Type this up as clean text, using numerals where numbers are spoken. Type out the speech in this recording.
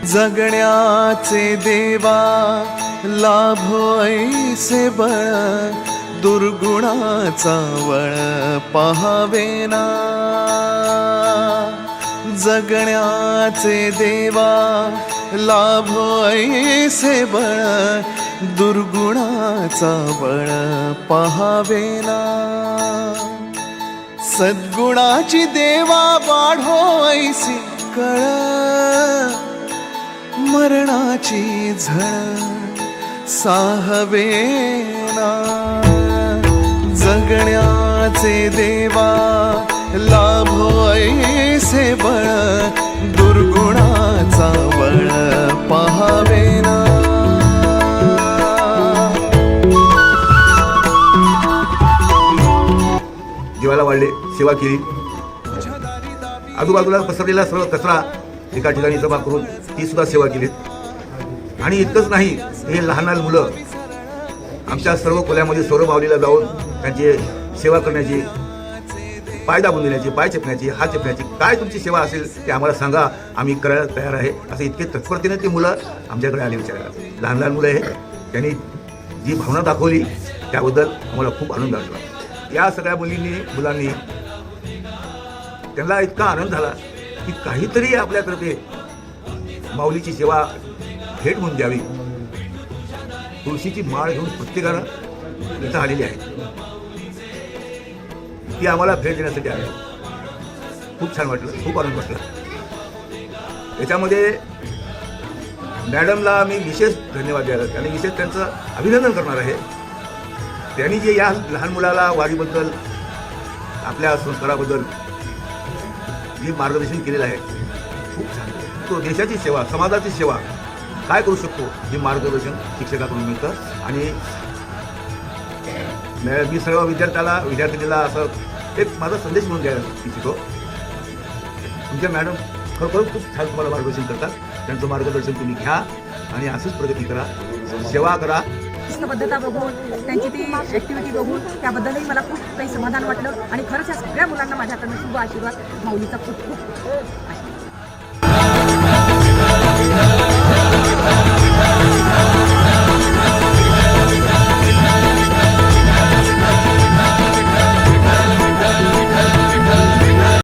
जगण्याचे देवा लाभो ऐसे बळ, दुर्गुणाचा वळ पहावेना। जगण्याचे देवा लाभो ऐसे बळ, दुर्गुणाचा बळ पहावेना। सद्गुणाची देवा वाढो ऐसी कळ, मरणाची झळ साहवेना। जगण्याचे देवा लाभो ऐसे बळ, दुर्गुणाचा बळ पहावेना। जीवाला वाढले, सेवा केली, आजूबाजूला पसरलेला सर्व कचरा एका ठिकाणी जमा करून ती सुद्धा सेवा केली। आणि इतकंच नाही, हे लहान लहान मुलं आमच्या सर्व खोल्यामध्ये सौर माऊलीला जाऊन त्यांची सेवा करण्याची, पाय दाबून देण्याची, पाय चेपण्याची, हात चेपण्याची, काय तुमची सेवा असेल ते आम्हाला सांगा, आम्ही करायला तयार आहे, असं इतके तत्परतेने ती मुलं आमच्याकडे आली विचारायला। लहान लहान मुलं आहे, त्यांनी जी भावना दाखवली त्याबद्दल आम्हाला खूप आनंद वाटला। या सगळ्या मुलांनी त्यांना इतका आनंद झाला की काहीतरी आपल्यातर्फे माऊलीची सेवा भेट म्हणून द्यावी। तुळशीची माळ घेऊन प्रत्येकानं इथं आलेली आहे, ती आम्हाला भेट देण्यासाठी आली। खूप छान वाटलं, खूप आनंद वाटला। याच्यामध्ये मॅडमला मी विशेष धन्यवाद द्यायला आणि विशेष त्यांचं अभिनंदन करणार आहे। त्यांनी जे या लहान मुलाला वारीबद्दल, आपल्या संस्काराबद्दल जे मार्गदर्शन केलेलं आहे खूप छान। तो देशाची सेवा, समाजाची सेवा काय करू शकतो हे मार्गदर्शन शिक्षकाकडून मिळतं। आणि मी सर्व विद्यार्थ्यांना असं एक माझा संदेश म्हणून द्यायला इच्छितो, तुमच्या मॅडम खरोखर खूप छान तुम्हाला मार्गदर्शन करतात। त्यांचं मार्गदर्शन तुम्ही घ्या आणि असंच प्रगती करा, सेवा करा। शिस्तबद्धता बघून, त्यांची ती ॲक्टिव्हिटी बघून त्याबद्दलही मला खूप काही समाधान वाटलं। आणि खरंच या सगळ्या मुलांना माझ्याकडनं शुभ आशीर्वाद, माऊलीचा खूप खूप